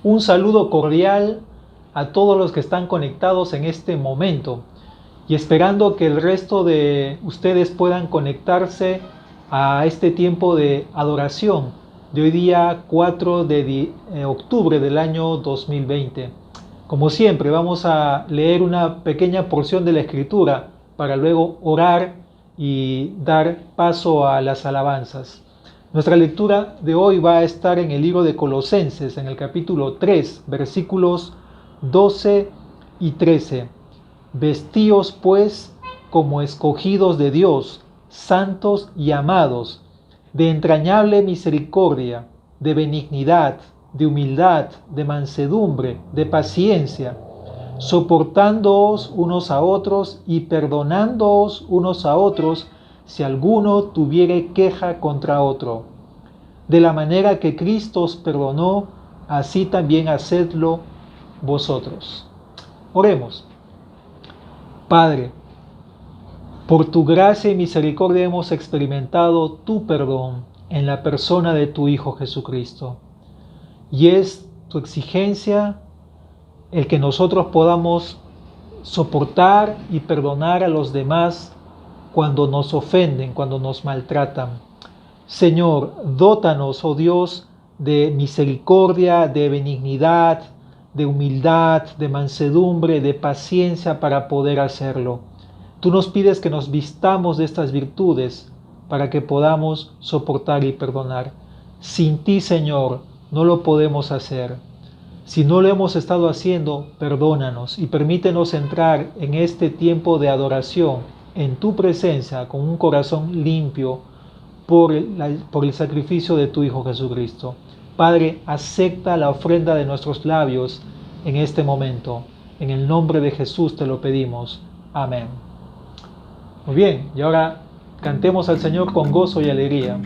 Un saludo cordial a todos los que están conectados en este momento y esperando que el resto de ustedes puedan conectarse a este tiempo de adoración de hoy día 4 de octubre del año 2020. Como siempre, vamos a leer una pequeña porción de la Escritura para luego orar y dar paso a las alabanzas. Nuestra lectura de hoy va a estar en el libro de Colosenses, en el capítulo 3, versículos 12 y 13. Vestíos pues como escogidos de Dios, santos y amados, de entrañable misericordia, de benignidad, de humildad, de mansedumbre, de paciencia, soportándoos unos a otros y perdonándoos unos a otros, si alguno tuviere queja contra otro. De la manera que Cristo os perdonó, así también hacedlo vosotros. Oremos. Padre, por tu gracia y misericordia hemos experimentado tu perdón en la persona de tu Hijo Jesucristo. Y es tu exigencia el que nosotros podamos soportar y perdonar a los demás cuando nos ofenden, cuando nos maltratan. Señor, dótanos, oh Dios, de misericordia, de benignidad, de humildad, de mansedumbre, de paciencia para poder hacerlo. Tú nos pides que nos vistamos de estas virtudes para que podamos soportar y perdonar. Sin ti, Señor, no lo podemos hacer. Si no lo hemos estado haciendo, perdónanos y permítenos entrar en este tiempo de adoración en tu presencia con un corazón limpio por el sacrificio de tu Hijo Jesucristo. Padre, acepta la ofrenda de nuestros labios en este momento. En el nombre de Jesús te lo pedimos. Amén. Muy bien, y ahora cantemos al Señor con gozo y alegría.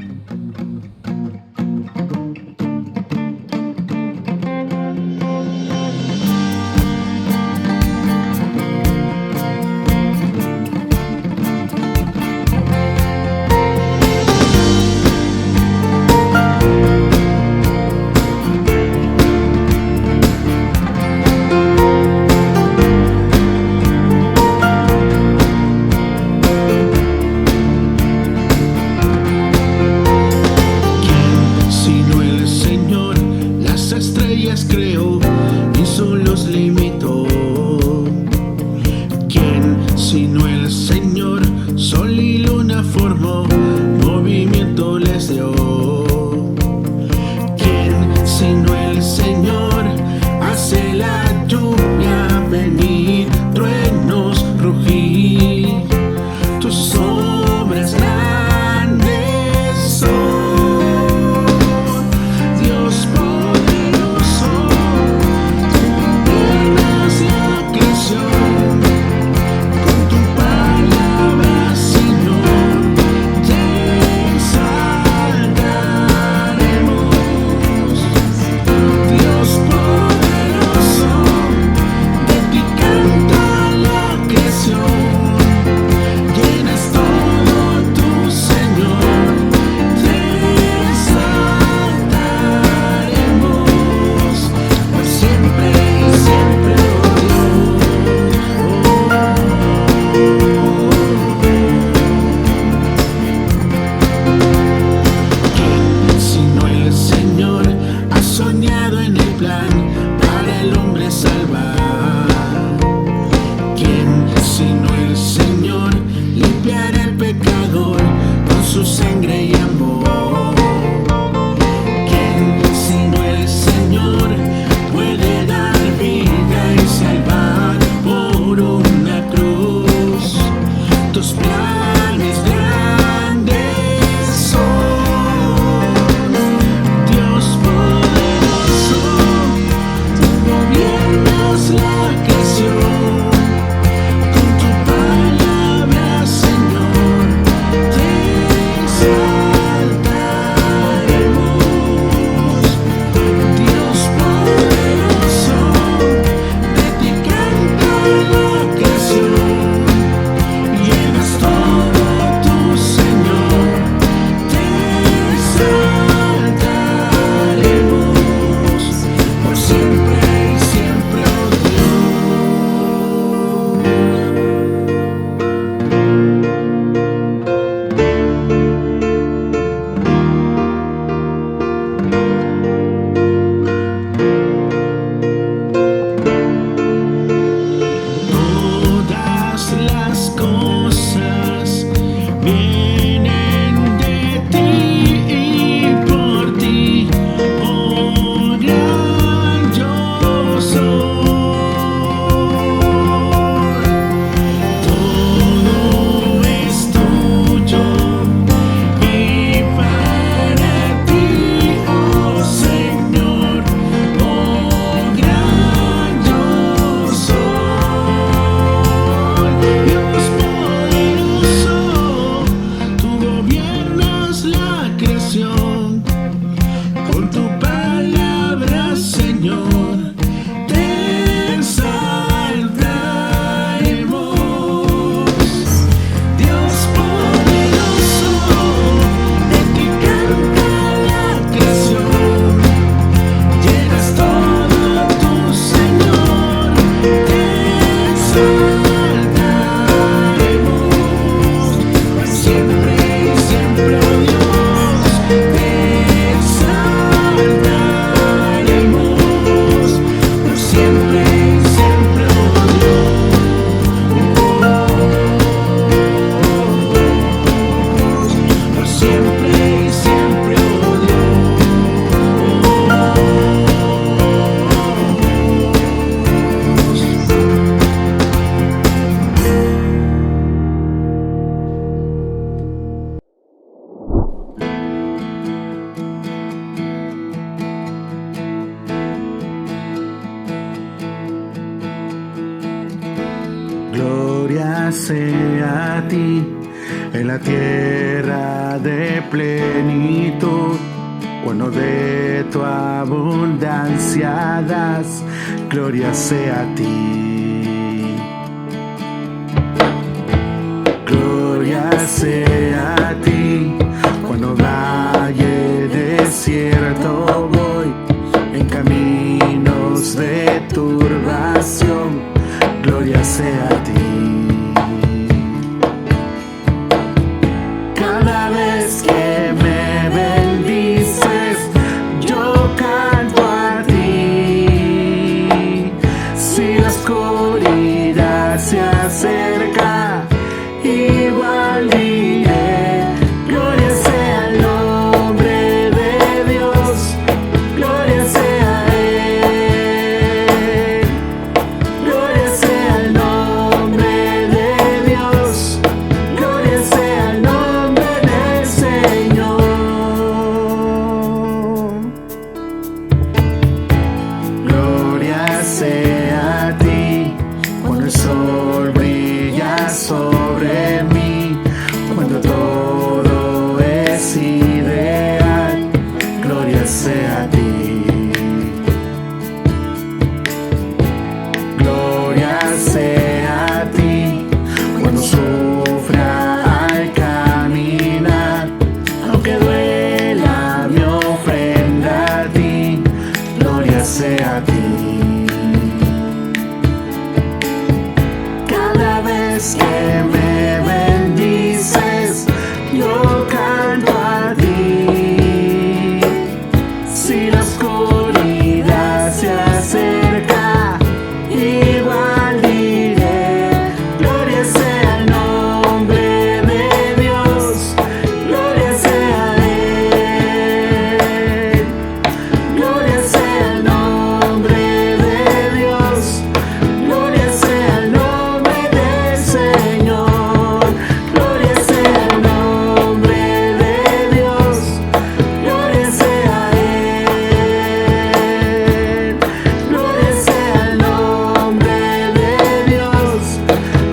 sea a ti en la tierra de plenitud. Cuando de tu abundancia das, gloria sea a ti. Gloria sea a ti. Cuando valle desierto voy, en caminos de turbación, gloria sea a ti. Cada vez que me bendices, yo canto a ti. Si la oscuridad se acerca, igual diré, gloria sea el nombre de Dios, gloria sea a Él, gloria sea el nombre de Dios, gloria sea el nombre del Señor. Gloria sea a ti cuando el sol brilla sobre mí, cuando todo es ideal, gloria sea a ti. Gloria sea a ti cuando sufra al caminar, aunque duela mi ofrenda a ti, gloria sea a ti. Cada vez que me bendices, yo canto a ti. Si la oscuridad se acerca, igual diré, gloria sea el nombre de Dios, gloria sea a Él, gloria sea el nombre de Dios, gloria sea el nombre del Señor, gloria sea el nombre de Dios, gloria sea a Él, gloria sea el nombre de Dios,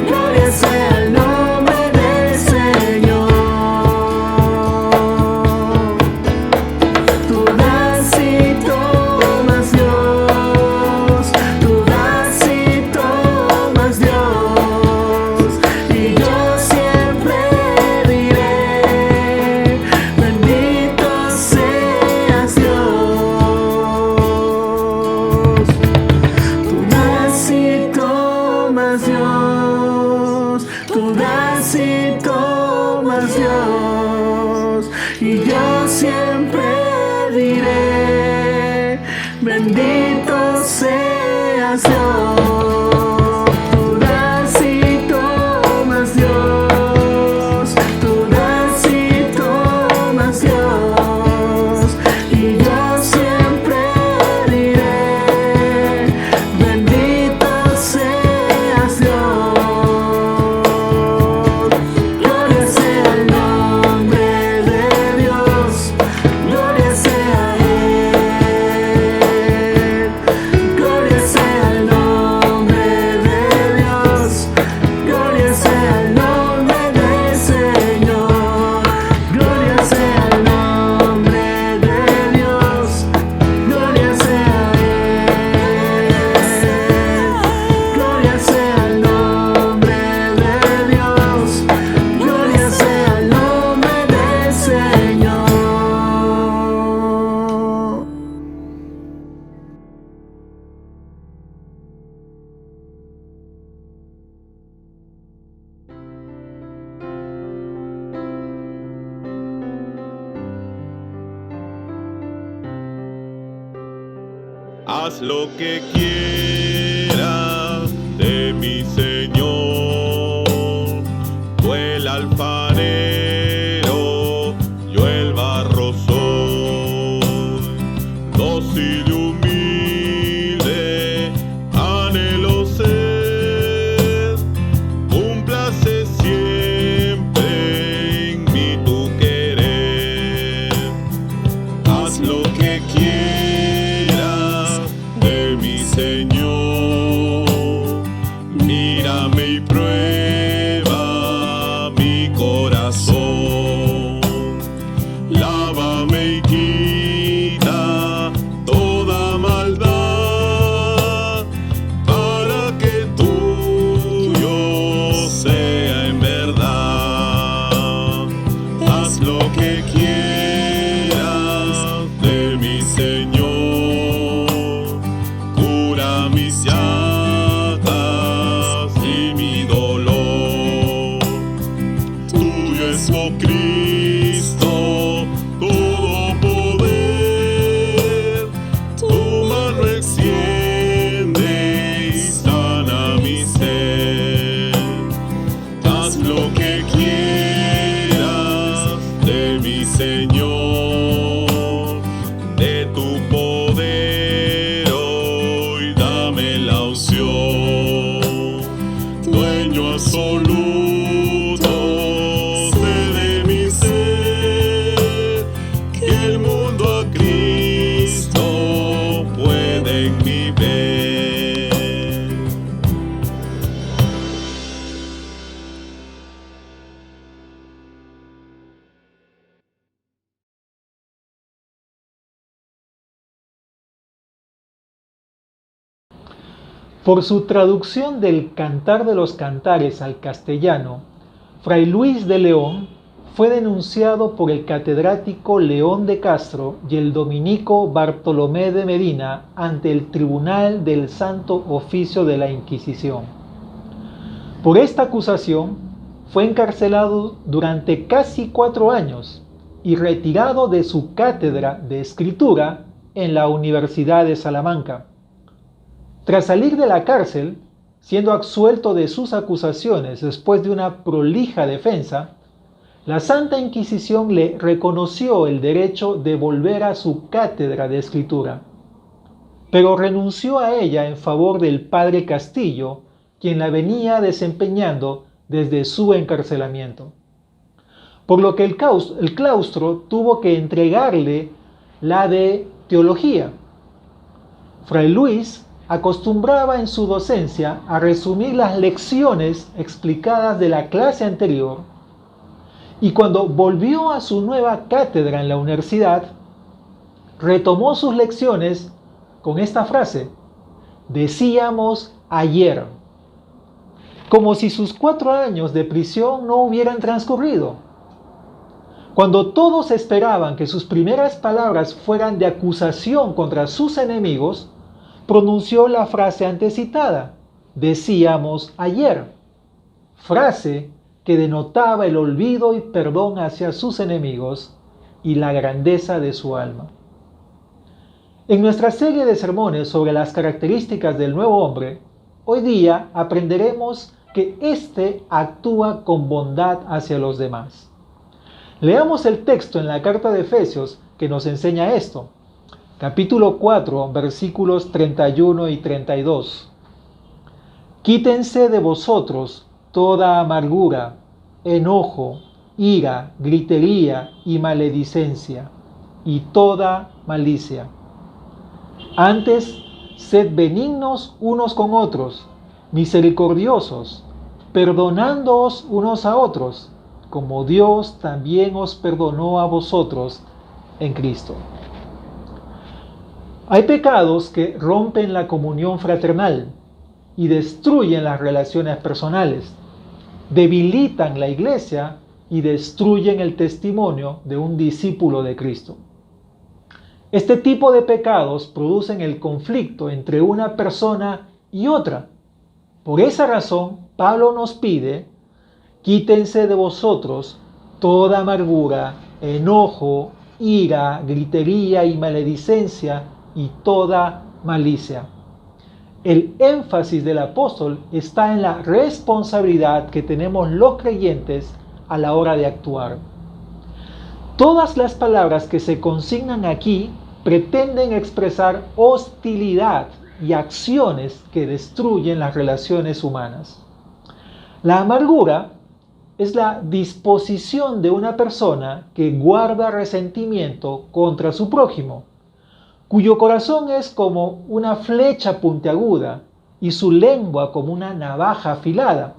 gloria sea el nombre del Señor. Tú das y tomas, Dios, tú das y tomas, Dios, y yo siempre diré, bendito seas Dios. Tú das y tomas, Dios, tú das y tomas, Dios, y yo siempre diré, bendito seas Dios. Tú das y tomas, Dios, tú das y tomas, Dios, y yo siempre diré, bendito seas Dios. Gloria sea el nombre de Dios, gloria sea a Él, gloria sea el nombre de Dios, gloria sea el nombre del Señor, gloria sea el nombre de Dios, gloria sea a Él, gloria sea el nombre de Dios, gloria sea el nombre del Señor. Haz lo que quieras de mi Señor, tú el alfarero, yo el barro soy, dócil y humilde, anhelo ser, cúmplase siempre en mí tu querer. Haz lo que quieras de mi Señor. mirando a Cristo pueden mi ver. Por su traducción del Cantar de los Cantares al castellano, Fray Luis de León fue denunciado por el catedrático León de Castro y el dominico Bartolomé de Medina ante el Tribunal del Santo Oficio de la Inquisición. Por esta acusación fue encarcelado durante casi 4 años y retirado de su cátedra de escritura en la Universidad de Salamanca. Tras salir de la cárcel, siendo absuelto de sus acusaciones después de una prolija defensa, la Santa Inquisición le reconoció el derecho de volver a su cátedra de escritura, pero renunció a ella en favor del padre Castillo, quien la venía desempeñando desde su encarcelamiento. Por lo que el claustro tuvo que entregarle la de teología. Fray Luis acostumbraba en su docencia a resumir las lecciones explicadas de la clase anterior, y cuando volvió a su nueva cátedra en la universidad, retomó sus lecciones con esta frase: decíamos ayer, como si sus 4 años de prisión no hubieran transcurrido. Cuando todos esperaban que sus primeras palabras fueran de acusación contra sus enemigos, pronunció la frase antes citada: decíamos ayer, frase que denotaba el olvido y perdón hacia sus enemigos y la grandeza de su alma. En nuestra serie de sermones sobre las características del nuevo hombre, hoy día aprenderemos que éste actúa con bondad hacia los demás. Leamos el texto en la carta de Efesios que nos enseña esto. Capítulo 4, versículos 31 y 32. Quítense de vosotros toda amargura, enojo, ira, gritería y maledicencia, y toda malicia. Antes, sed benignos unos con otros, misericordiosos, perdonándoos unos a otros, como Dios también os perdonó a vosotros en Cristo. Hay pecados que rompen la comunión fraternal y destruyen las relaciones personales, debilitan la iglesia y destruyen el testimonio de un discípulo de Cristo. Este tipo de pecados producen el conflicto entre una persona y otra. Por esa razón, Pablo nos pide: quítense de vosotros toda amargura, enojo, ira, gritería y maledicencia y toda malicia. El énfasis del apóstol está en la responsabilidad que tenemos los creyentes a la hora de actuar. Todas las palabras que se consignan aquí pretenden expresar hostilidad y acciones que destruyen las relaciones humanas. La amargura es la disposición de una persona que guarda resentimiento contra su prójimo, cuyo corazón es como una flecha puntiaguda y su lengua como una navaja afilada,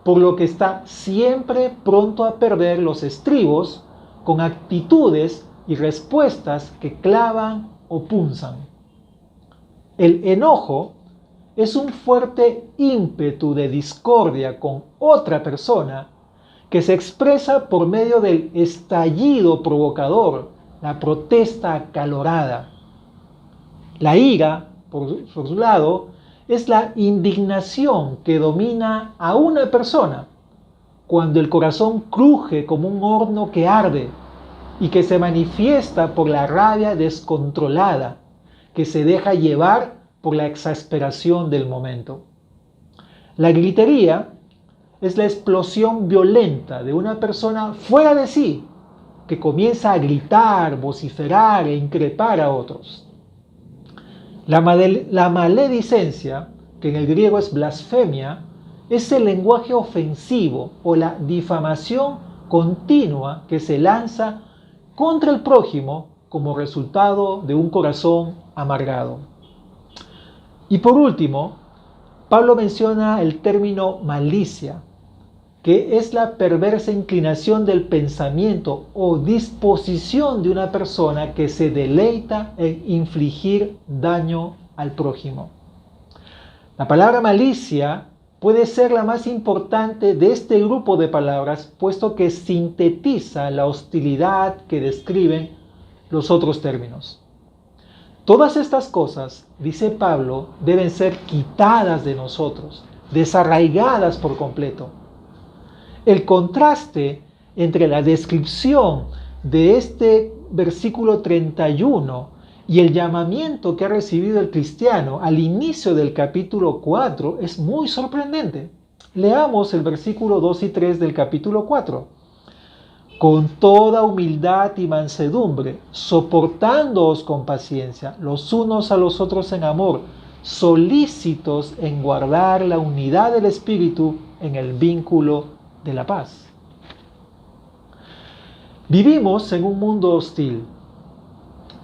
por lo que está siempre pronto a perder los estribos con actitudes y respuestas que clavan o punzan. El enojo es un fuerte ímpetu de discordia con otra persona que se expresa por medio del estallido provocador, la protesta acalorada. La ira, por su lado, es la indignación que domina a una persona cuando el corazón cruje como un horno que arde y que se manifiesta por la rabia descontrolada que se deja llevar por la exasperación del momento. La gritería es la explosión violenta de una persona fuera de sí que comienza a gritar, vociferar e increpar a otros. La maledicencia, que en el griego es blasfemia, es el lenguaje ofensivo o la difamación continua que se lanza contra el prójimo como resultado de un corazón amargado. Y por último, Pablo menciona el término malicia, que es la perversa inclinación del pensamiento o disposición de una persona que se deleita en infligir daño al prójimo. La palabra malicia puede ser la más importante de este grupo de palabras, puesto que sintetiza la hostilidad que describen los otros términos. Todas estas cosas, dice Pablo, deben ser quitadas de nosotros, desarraigadas por completo. El contraste entre la descripción de este versículo 31 y el llamamiento que ha recibido el cristiano al inicio del capítulo 4 es muy sorprendente. Leamos el versículo 2 y 3 del capítulo 4. Con toda humildad y mansedumbre, soportándoos con paciencia, los unos a los otros en amor, solícitos en guardar la unidad del Espíritu en el vínculo de la paz. Vivimos en un mundo hostil.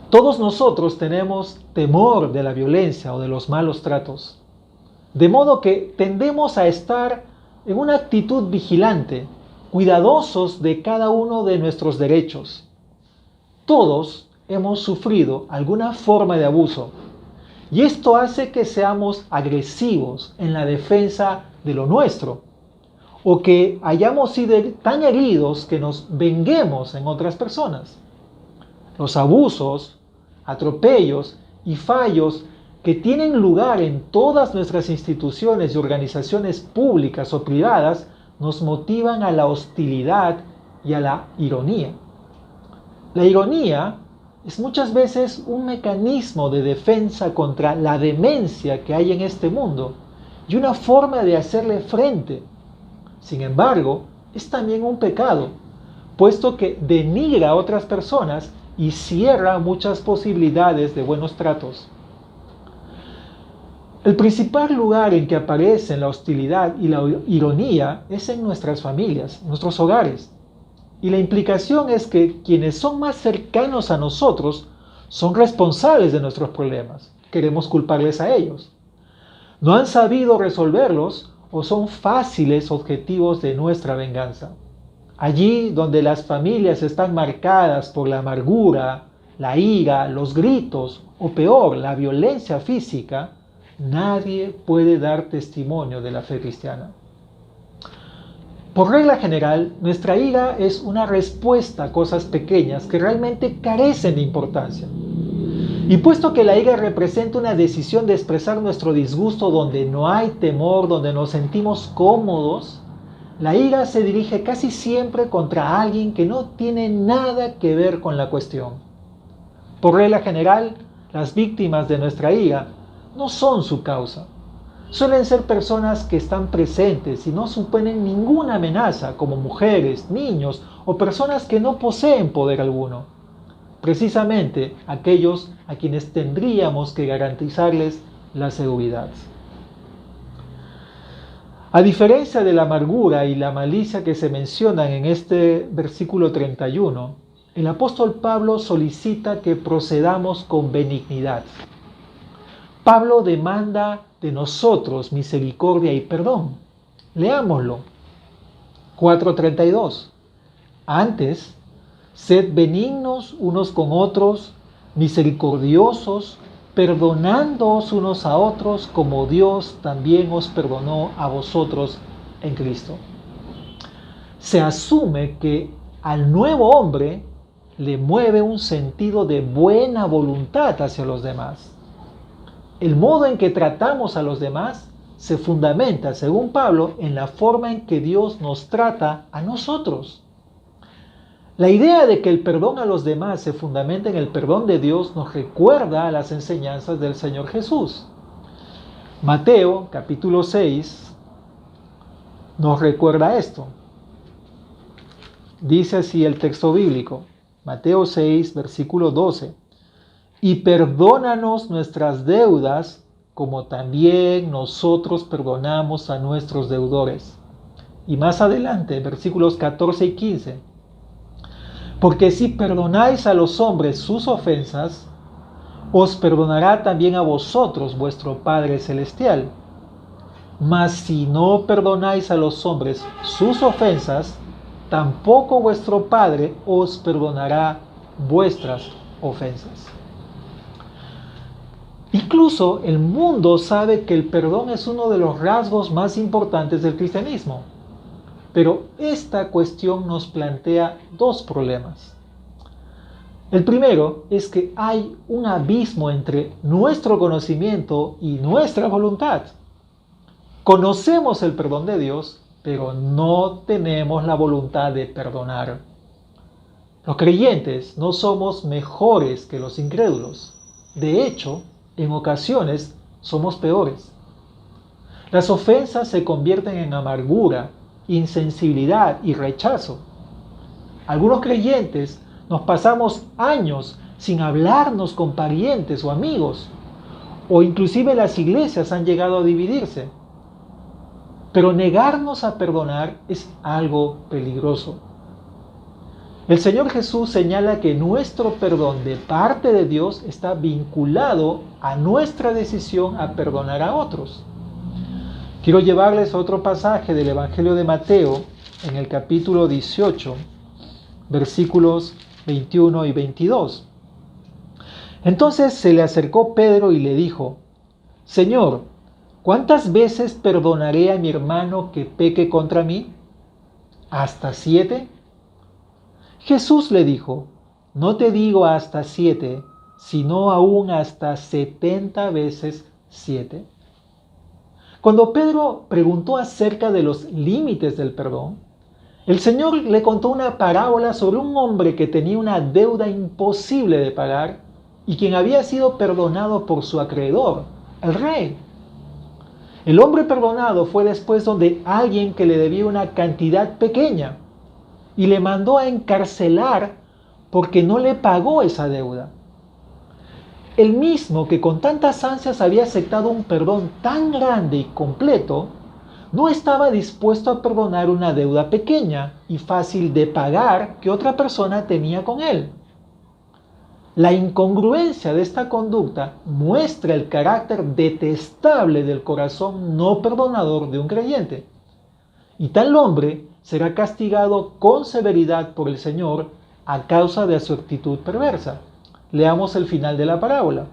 Todos nosotros tenemos temor de la violencia o de los malos tratos, de modo que tendemos a estar en una actitud vigilante, cuidadosos de cada uno de nuestros derechos. Todos hemos sufrido alguna forma de abuso, y esto hace que seamos agresivos en la defensa de lo nuestro, o que hayamos sido tan heridos que nos venguemos en otras personas. Los abusos, atropellos y fallos que tienen lugar en todas nuestras instituciones y organizaciones públicas o privadas nos motivan a la hostilidad y a la ironía. La ironía es muchas veces un mecanismo de defensa contra la demencia que hay en este mundo y una forma de hacerle frente. Sin embargo, es también un pecado, puesto que denigra a otras personas y cierra muchas posibilidades de buenos tratos. El principal lugar en que aparecen la hostilidad y la ironía es en nuestras familias, nuestros hogares. Y la implicación es que quienes son más cercanos a nosotros son responsables de nuestros problemas. Queremos culparles a ellos. No han sabido resolverlos o son fáciles objetivos de nuestra venganza. Allí donde las familias están marcadas por la amargura, la ira, los gritos o peor, la violencia física, nadie puede dar testimonio de la fe cristiana. Por regla general, nuestra ira es una respuesta a cosas pequeñas que realmente carecen de importancia. Y puesto que la ira representa una decisión de expresar nuestro disgusto donde no hay temor, donde nos sentimos cómodos, la ira se dirige casi siempre contra alguien que no tiene nada que ver con la cuestión. Por regla general, las víctimas de nuestra ira no son su causa. Suelen ser personas que están presentes y no suponen ninguna amenaza, como mujeres, niños o personas que no poseen poder alguno. Precisamente aquellos a quienes tendríamos que garantizarles la seguridad. A diferencia de la amargura y la malicia que se mencionan en este versículo 31, el apóstol Pablo solicita que procedamos con benignidad. Pablo demanda de nosotros misericordia y perdón. Leámoslo. 4:32. Antes, sed benignos unos con otros, misericordiosos, perdonándoos unos a otros, como Dios también os perdonó a vosotros en Cristo. Se asume que al nuevo hombre le mueve un sentido de buena voluntad hacia los demás. El modo en que tratamos a los demás se fundamenta, según Pablo, en la forma en que Dios nos trata a nosotros. La idea de que el perdón a los demás se fundamenta en el perdón de Dios nos recuerda a las enseñanzas del Señor Jesús. Mateo, capítulo 6, nos recuerda esto. Dice así el texto bíblico, Mateo 6, versículo 12. Y perdónanos nuestras deudas, como también nosotros perdonamos a nuestros deudores. Y más adelante, versículos 14 y 15. Porque si perdonáis a los hombres sus ofensas, os perdonará también a vosotros vuestro Padre Celestial. Mas si no perdonáis a los hombres sus ofensas, tampoco vuestro Padre os perdonará vuestras ofensas. Incluso el mundo sabe que el perdón es uno de los rasgos más importantes del cristianismo. Pero esta cuestión nos plantea dos problemas. El primero es que hay un abismo entre nuestro conocimiento y nuestra voluntad. Conocemos el perdón de Dios, pero no tenemos la voluntad de perdonar. Los creyentes no somos mejores que los incrédulos. De hecho, en ocasiones somos peores. Las ofensas se convierten en amargura, insensibilidad y rechazo. Algunos creyentes nos pasamos años sin hablarnos con parientes o amigos, o inclusive las iglesias han llegado a dividirse. Pero negarnos a perdonar es algo peligroso. El Señor Jesús señala que nuestro perdón de parte de Dios está vinculado a nuestra decisión a perdonar a otros. Quiero llevarles a otro pasaje del Evangelio de Mateo, en el capítulo 18, versículos 21 y 22. Entonces se le acercó Pedro y le dijo: Señor, ¿cuántas veces perdonaré a mi hermano que peque contra mí? ¿Hasta 7? Jesús le dijo: No te digo hasta 7, sino aún hasta 70 veces 7. Cuando Pedro preguntó acerca de los límites del perdón, el Señor le contó una parábola sobre un hombre que tenía una deuda imposible de pagar y quien había sido perdonado por su acreedor, el rey. El hombre perdonado fue después donde alguien que le debía una cantidad pequeña y le mandó a encarcelar porque no le pagó esa deuda. El mismo que con tantas ansias había aceptado un perdón tan grande y completo, no estaba dispuesto a perdonar una deuda pequeña y fácil de pagar que otra persona tenía con él. La incongruencia de esta conducta muestra el carácter detestable del corazón no perdonador de un creyente. Y tal hombre será castigado con severidad por el Señor a causa de su actitud perversa. Leamos el final de la parábola.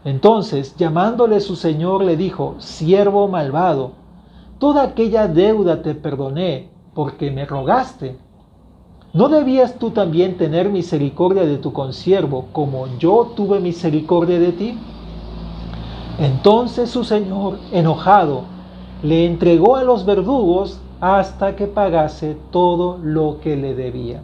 Entonces, llamándole su señor, le dijo: Siervo malvado, toda aquella deuda te perdoné porque me rogaste. ¿No debías tú también tener misericordia de tu consiervo como yo tuve misericordia de ti? Entonces su señor, enojado, le entregó a los verdugos hasta que pagase todo lo que le debía.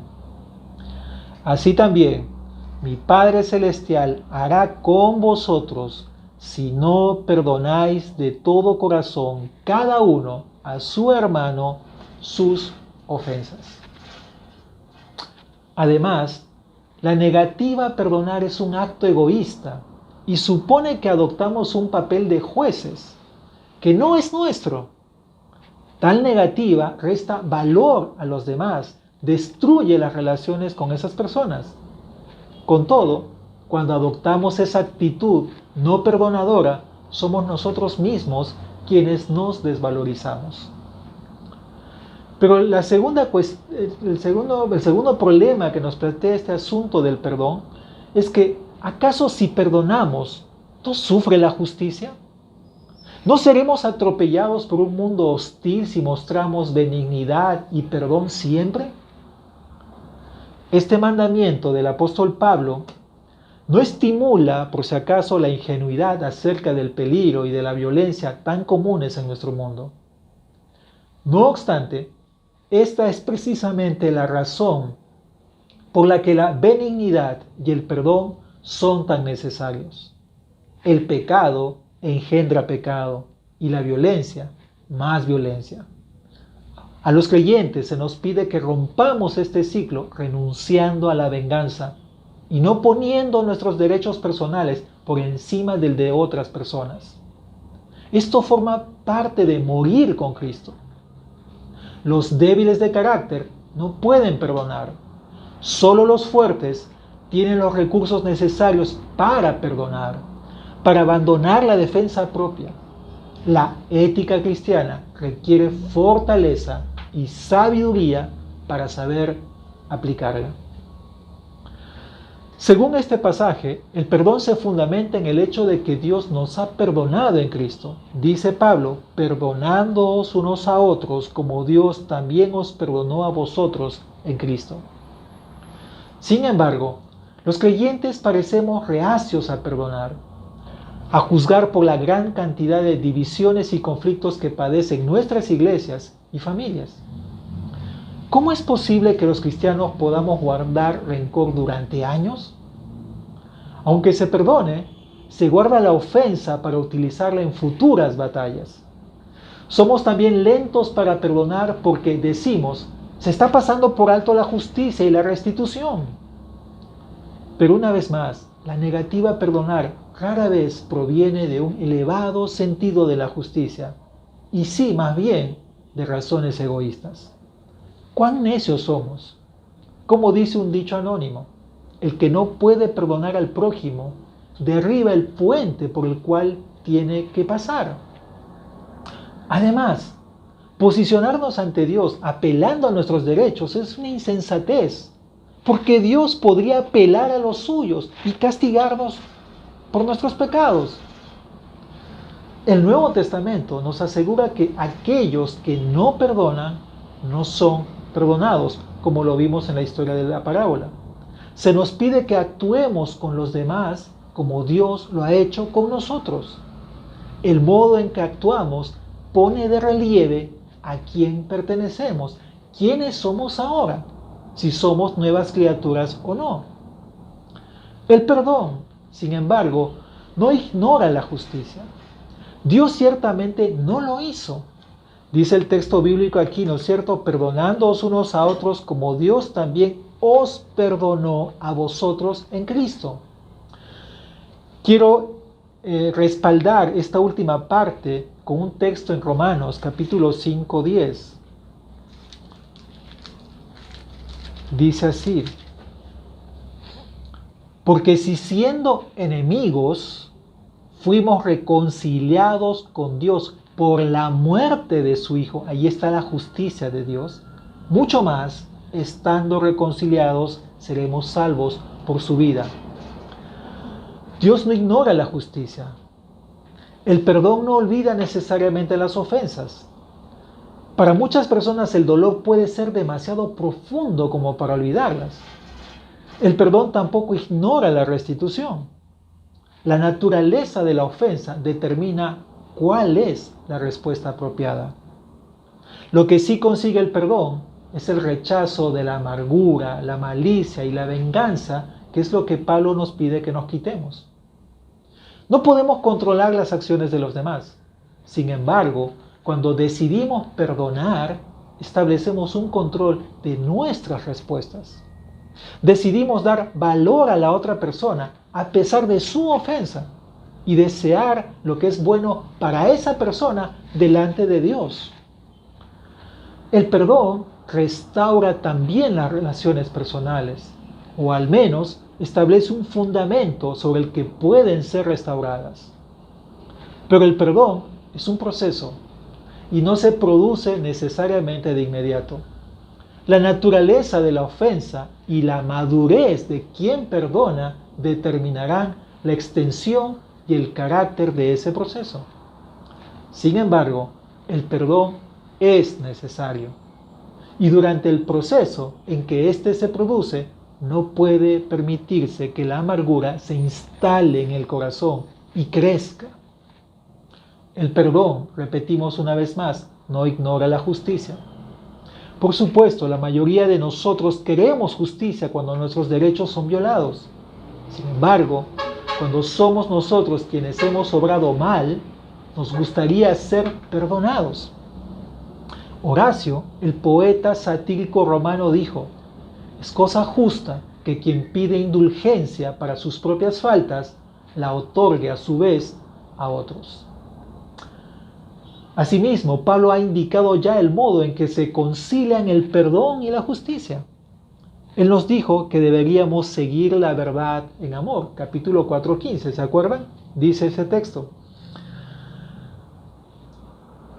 Así también mi Padre Celestial hará con vosotros si no perdonáis de todo corazón cada uno a su hermano sus ofensas. Además, la negativa a perdonar es un acto egoísta y supone que adoptamos un papel de jueces que no es nuestro. Tal negativa resta valor a los demás, destruye las relaciones con esas personas. Con todo, cuando adoptamos esa actitud no perdonadora, somos nosotros mismos quienes nos desvalorizamos. Pero el segundo problema que nos plantea este asunto del perdón es que, ¿acaso si perdonamos, no sufre la justicia? ¿No seremos atropellados por un mundo hostil si mostramos benignidad y perdón siempre? Este mandamiento del apóstol Pablo no estimula, por si acaso, la ingenuidad acerca del peligro y de la violencia tan comunes en nuestro mundo. No obstante, esta es precisamente la razón por la que la benignidad y el perdón son tan necesarios. El pecado engendra pecado y la violencia más violencia. A los creyentes se nos pide que rompamos este ciclo renunciando a la venganza y no poniendo nuestros derechos personales por encima del de otras personas. Esto forma parte de morir con Cristo. Los débiles de carácter no pueden perdonar. Solo los fuertes tienen los recursos necesarios para perdonar, para abandonar la defensa propia. La ética cristiana requiere fortaleza y sabiduría para saber aplicarla. Según este pasaje, el perdón se fundamenta en el hecho de que Dios nos ha perdonado en Cristo. Dice Pablo, perdonándoos unos a otros como Dios también os perdonó a vosotros en Cristo. Sin embargo, los creyentes parecemos reacios a perdonar, a juzgar por la gran cantidad de divisiones y conflictos que padecen nuestras iglesias y familias. ¿Cómo es posible que los cristianos podamos guardar rencor durante años? Aunque se perdone, se guarda la ofensa para utilizarla en futuras batallas. Somos también lentos para perdonar porque decimos, se está pasando por alto la justicia y la restitución. Pero una vez más, la negativa a perdonar rara vez proviene de un elevado sentido de la justicia, y sí, más bien, de razones egoístas. ¿Cuán necios somos? Como dice un dicho anónimo, el que no puede perdonar al prójimo derriba el puente por el cual tiene que pasar. Además, posicionarnos ante Dios apelando a nuestros derechos es una insensatez, porque Dios podría apelar a los suyos y castigarnos por nuestros pecados. El Nuevo Testamento nos asegura que aquellos que no perdonan no son perdonados, como lo vimos en la historia de la parábola. Se nos pide que actuemos con los demás como Dios lo ha hecho con nosotros. El modo en que actuamos pone de relieve a quién pertenecemos, quiénes somos ahora, si somos nuevas criaturas o no. El perdón, sin embargo, no ignora la justicia. Dios ciertamente no lo hizo. Dice el texto bíblico aquí, ¿no es cierto? Perdonándoos unos a otros como Dios también os perdonó a vosotros en Cristo. Quiero respaldar esta última parte con un texto en Romanos capítulo 5:10. Dice así, porque si siendo enemigos fuimos reconciliados con Dios por la muerte de su Hijo, ahí está la justicia de Dios, mucho más, estando reconciliados, seremos salvos por su vida. Dios no ignora la justicia. El perdón no olvida necesariamente las ofensas. Para muchas personas el dolor puede ser demasiado profundo como para olvidarlas. El perdón tampoco ignora la restitución. La naturaleza de la ofensa determina cuál es la respuesta apropiada. Lo que sí consigue el perdón es el rechazo de la amargura, la malicia y la venganza, que es lo que Pablo nos pide que nos quitemos. No podemos controlar las acciones de los demás. Sin embargo, cuando decidimos perdonar, establecemos un control de nuestras respuestas. Decidimos dar valor a la otra persona a pesar de su ofensa y desear lo que es bueno para esa persona delante de Dios. El perdón restaura también las relaciones personales, o al menos establece un fundamento sobre el que pueden ser restauradas. Pero el perdón es un proceso y no se produce necesariamente de inmediato. La naturaleza de la ofensa y la madurez de quien perdona determinarán la extensión y el carácter de ese proceso. Sin embargo, el perdón es necesario. Y durante el proceso en que éste se produce, no puede permitirse que la amargura se instale en el corazón y crezca. El perdón, repetimos una vez más, no ignora la justicia. Por supuesto, la mayoría de nosotros queremos justicia cuando nuestros derechos son violados. Sin embargo, cuando somos nosotros quienes hemos obrado mal, nos gustaría ser perdonados. Horacio, el poeta satírico romano, dijo: es cosa justa que quien pide indulgencia para sus propias faltas, la otorgue a su vez a otros. Asimismo, Pablo ha indicado ya el modo en que se concilian el perdón y la justicia. Él nos dijo que deberíamos seguir la verdad en amor. Capítulo 4:15, ¿se acuerdan? Dice ese texto.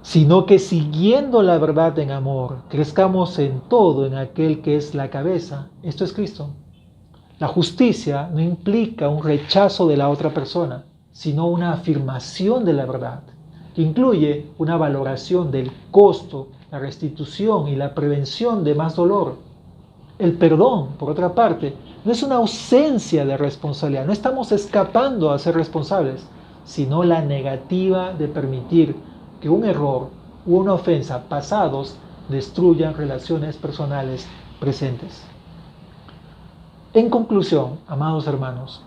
Sino que siguiendo la verdad en amor, crezcamos en todo en aquel que es la cabeza. Esto es Cristo. La justicia no implica un rechazo de la otra persona, sino una afirmación de la verdad, que incluye una valoración del costo, la restitución y la prevención de más dolor. El perdón, por otra parte, no es una ausencia de responsabilidad, no estamos escapando a ser responsables, sino la negativa de permitir que un error u una ofensa pasados destruyan relaciones personales presentes. En conclusión, amados hermanos,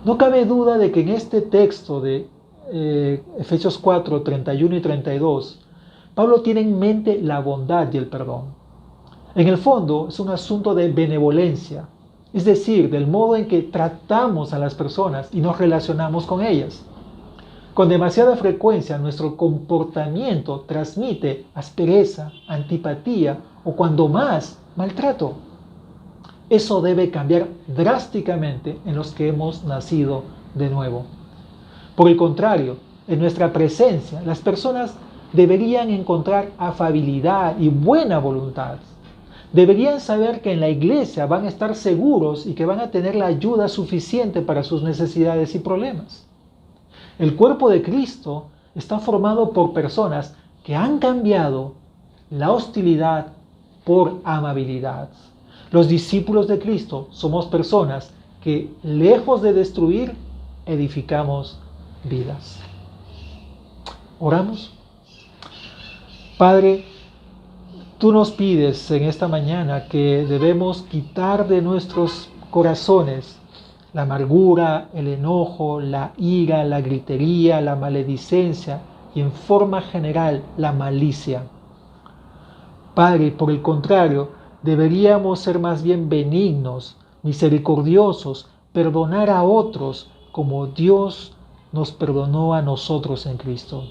no cabe duda de que en este texto de Efesios 4, 31 y 32, Pablo tiene en mente la bondad y el perdón. En el fondo es un asunto de benevolencia, es decir, del modo en que tratamos a las personas y nos relacionamos con ellas. Con demasiada frecuencia nuestro comportamiento transmite aspereza, antipatía o cuando más, maltrato. Eso debe cambiar drásticamente en los que hemos nacido de nuevo. Por el contrario, en nuestra presencia, las personas deberían encontrar afabilidad y buena voluntad. Deberían saber que en la iglesia van a estar seguros y que van a tener la ayuda suficiente para sus necesidades y problemas. El cuerpo de Cristo está formado por personas que han cambiado la hostilidad por amabilidad. Los discípulos de Cristo somos personas que, lejos de destruir, edificamos vidas. Oramos. Padre, tú nos pides en esta mañana que debemos quitar de nuestros corazones la amargura, el enojo, la ira, la gritería, la maledicencia y en forma general la malicia. Padre, por el contrario, deberíamos ser más bien benignos, misericordiosos, perdonar a otros como Dios nos perdonó a nosotros en Cristo.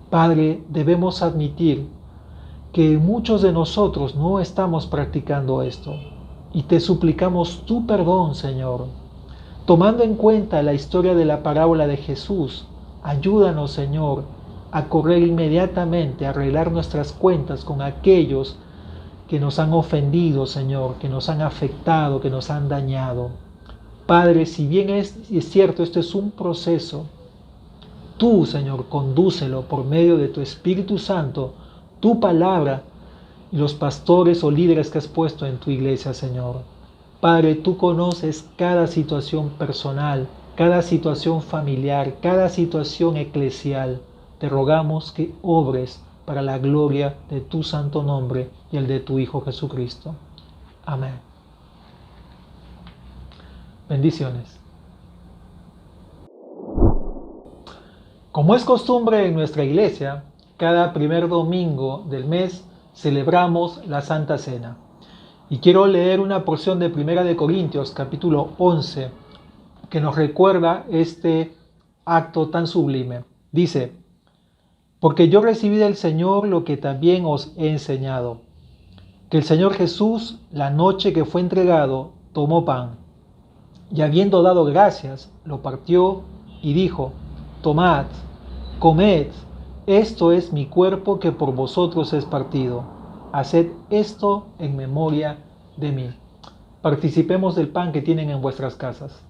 Padre, debemos admitir que muchos de nosotros no estamos practicando esto y te suplicamos tu perdón, Señor. Tomando en cuenta la historia de la parábola de Jesús, ayúdanos, Señor, a correr inmediatamente, a arreglar nuestras cuentas con aquellos que nos han ofendido, Señor, que nos han afectado, que nos han dañado. Padre, si bien es cierto, esto es un proceso, tú, Señor, condúcelo por medio de tu Espíritu Santo, tu palabra y los pastores o líderes que has puesto en tu iglesia, Señor. Padre, tú conoces cada situación personal, cada situación familiar, cada situación eclesial. Te rogamos que obres para la gloria de tu santo nombre y el de tu Hijo Jesucristo. Amén. Bendiciones. Como es costumbre en nuestra iglesia, cada primer domingo del mes celebramos la Santa Cena. Y quiero leer una porción de 1 Corintios, capítulo 11, que nos recuerda este acto tan sublime. Dice: porque yo recibí del Señor lo que también os he enseñado, que el Señor Jesús, la noche que fue entregado, tomó pan, y habiendo dado gracias, lo partió y dijo: tomad, comed, esto es mi cuerpo que por vosotros es partido. Haced esto en memoria de mí. Participemos del pan que tienen en vuestras casas.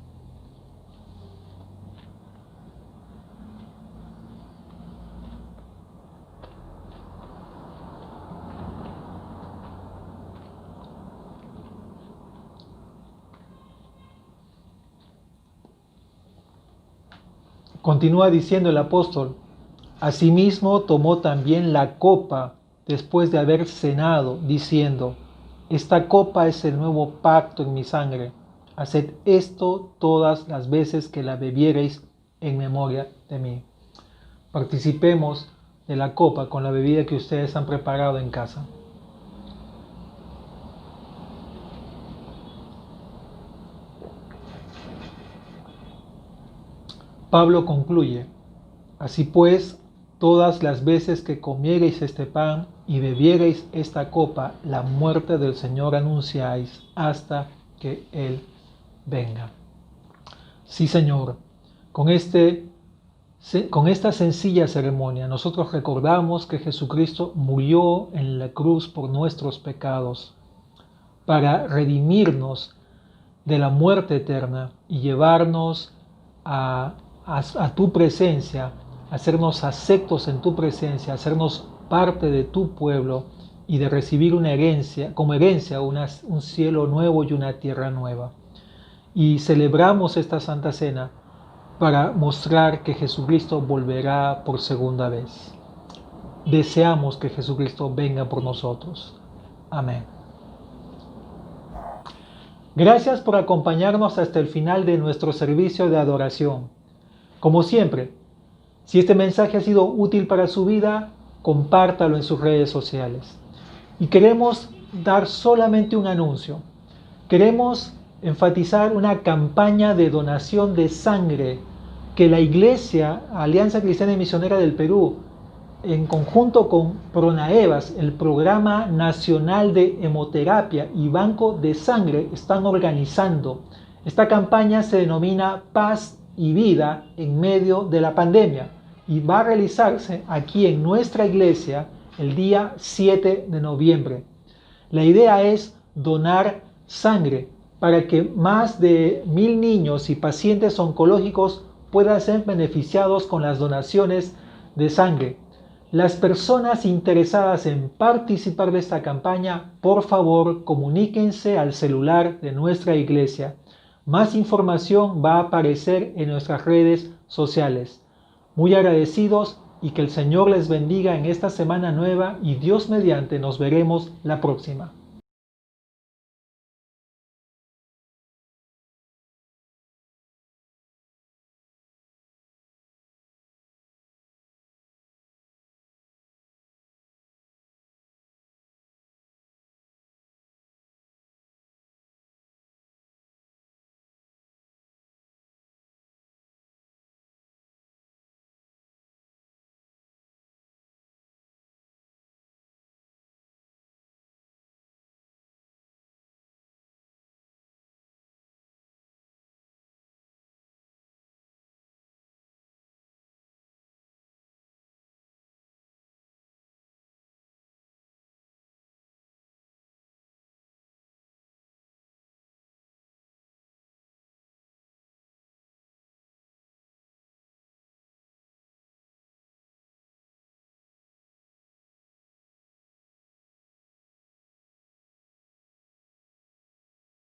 Continúa diciendo el apóstol: asimismo tomó también la copa después de haber cenado, diciendo: esta copa es el nuevo pacto en mi sangre. Haced esto todas las veces que la bebiereis en memoria de mí. Participemos de la copa con la bebida que ustedes han preparado en casa. Pablo concluye: así pues, todas las veces que comiereis este pan y bebiereis esta copa, la muerte del Señor anunciáis hasta que Él venga. Sí, Señor, con esta sencilla ceremonia nosotros recordamos que Jesucristo murió en la cruz por nuestros pecados para redimirnos de la muerte eterna y llevarnos a tu presencia, hacernos aceptos en tu presencia, hacernos parte de tu pueblo y de recibir una herencia, como herencia un cielo nuevo y una tierra nueva. Y celebramos esta Santa Cena para mostrar que Jesucristo volverá por segunda vez. Deseamos que Jesucristo venga por nosotros. Amén. Gracias por acompañarnos hasta el final de nuestro servicio de adoración. Como siempre, si este mensaje ha sido útil para su vida, compártalo en sus redes sociales. Y queremos dar solamente un anuncio. Queremos enfatizar una campaña de donación de sangre que la Iglesia, Alianza Cristiana y Misionera del Perú, en conjunto con Pronaevas, el Programa Nacional de Hemoterapia y Banco de Sangre, están organizando. Esta campaña se denomina Paz y Vida en medio de la pandemia y va a realizarse aquí en nuestra iglesia el día 7 de noviembre. La idea es donar sangre para que más de 1000 niños y pacientes oncológicos puedan ser beneficiados con las donaciones de sangre. Las personas interesadas en participar de esta campaña, por favor, comuníquense al celular de nuestra iglesia. Más información va a aparecer en nuestras redes sociales. Muy agradecidos y que el Señor les bendiga en esta semana nueva y Dios mediante nos veremos la próxima.